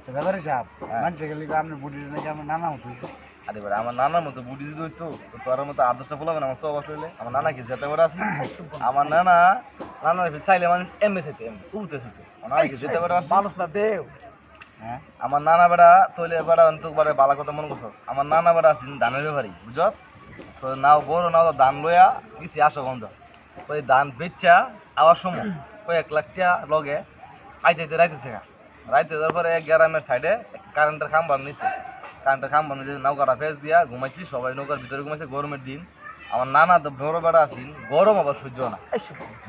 আচ্ছা ব্যাপারে সাহেব হ্যাঁ। মানুষে গেলে আপনার বুটির নাকি আমার নানা মতো হয়েছে। আরে বেটা আমার নানার মতো বুদ্ধি দিতে হইতো তো তোর মতো আদর্শটা বলবে না আমার তো অবশ্যই হইলে আমার নানা কি যেতে করে আসি আমার নানার চাইলে মানে এমএ চাইতে এমএ উঠতে চাইতে আমার নানা কি যেতে করে আসি মানুষ না দেও। হ্যাঁ আমার নানা বেটা তৈলে বেটা অন্ত বারে বালা কথা মনে করছস আমার নানা বেটা আছেন ধানের ব্যাপারী বুঝত তো নাও বড় নাও ধান লইয়া গেছি আসো গন্ধ ওই ধান বেচা আওয়ার সময় ওই 1 লাখ টাকা লগে আইতে রাইতেছে রাইতে যাওয়ার পরে এক গ্রামের সাইডে কারেন্টের খাম্বার নিচ্ছে কারেন্টের খাম্বার নিচে নৌকাটা ফেস দিয়া ঘুমাইছি সবাই নৌকার ভিতরে ঘুমাইছে গরমের দিন আমার নানা তো বড় বেটা আছেন গরম আবার সহ্য না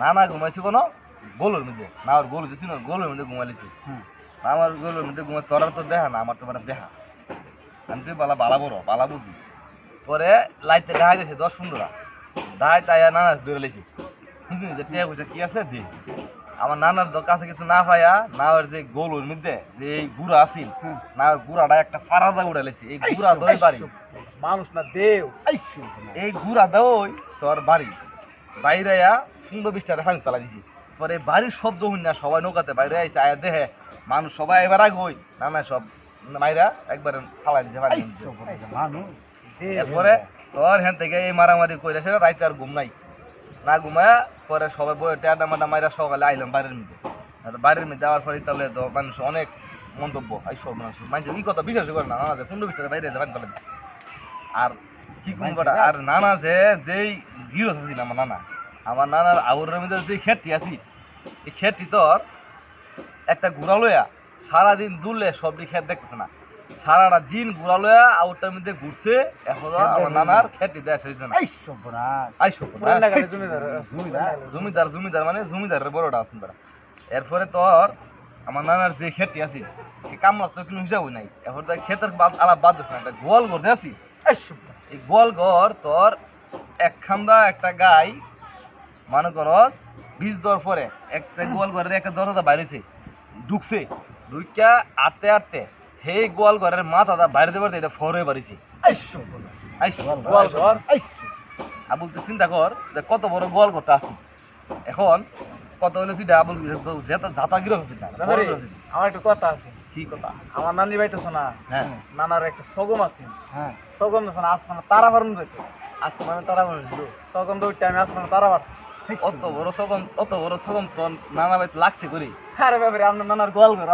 নানা ঘুমাইছি কোনো গোলের মধ্যে না আর গোল দিছি না গোলের মধ্যে ঘুমাইছি আমার গোলের মধ্যে ঘুমাই তোর তো দেখা না আমার তো মানে দেখা আমি তুই বালা বড় বালা বুঝি পরে লাইটে ঢাই দিয়েছে 10-15 ঢাই তাই নানা ধরে লেছি যে টিয়া পয়সা কি আছে দি আমার নানার কাছে কিছু না পাইয়া না ওর যে গোলের মধ্যে যে এই গুড়া আছিল না ওর গুড়াটা একটা ফারাদা উড়াইলেছি এই গুড়া দই বাড়ি মানুষ না দেও। এই গুড়া দই তোর বাড়ি বাইরে আয়া 15-20টা ফাইন চালা দিছি পরে বাড়ির শব্দ হই না সবাই নৌকাতে বাইরে আইসে আয়া দেখে মানুষ সবাই এবার আগে হই না সব মাইরা একবার ফালাই দিছে মানুষ এরপরে তোর হ্যান থেকে এই মারামারি করে সে রাইতে আর ঘুম নাই না ঘুমায়া পরে সবাই বই টেডা মাডা মাইরা সকালে আইলাম বাড়ির মধ্যে আর বাড়ির মধ্যে যাওয়ার পরে তাহলে তো মানুষ অনেক মন্তব্য এই সব মানুষ মানুষ এই কথা বিশ্বাস করে না নানা যে 15-20টা বাইরে ফাইন ফেলে দিচ্ছে আর কি কুমবাটা আর নানা যে যেই গিরস আছি আমার নানার আউরের মধ্যে যে খেতি আছি এই খেতি তোর একটা ঘোড়া লইয়া সারাদিন দুললে সবটি খেত দেখতেছে না সারাটা দিন ঘোড়া লইয়া আউরটার মধ্যে ঘুরছে এখন আমার নানার খেতি দেয়া শেষ না জমিদার মানে জমিদারের বড়টা আছেন তারা এরপরে তোর আমার নানার যে খেতি আছে সে কামলা তো কোনো হিসাব নাই এখন তার খেতের আলাপ বাদ দিচ্ছে না একটা গোয়াল ঘর আছি এই গোয়াল ঘর তোর এক খান্দা একটা গাই মনে করস 20 দেওয়ার পরে একটা গোয়াল ঘরের একটা দরজা বাইরেছে ঢুকছে ঢুকা আটতে আটতে সেই গোয়াল ঘরের মাথাটা বাইরে দেবার এটা ফরে বাড়িছে গোয়াল ঘর আবুল তুই চিন্তা কর যে কত বড় গোয়াল ঘরটা আছে এখন কত হলে তুই আবুল ঝাঁতা গিরো আমার একটা কথা আছে। কি কথা আমার নানি বাইতেছ না হ্যাঁ নানার একটা সগম আছে হ্যাঁ সগম আছে না আসমানে তারা বারণ যেত আজকে মানে তারা মানুষ সগম তো ওই টাইমে আসমানে তারা বাড়ছে। অত বড় সগম তো নানা ভাই লাগছে করি আরে ব্যাপারে আপনার নানার গোয়াল ঘর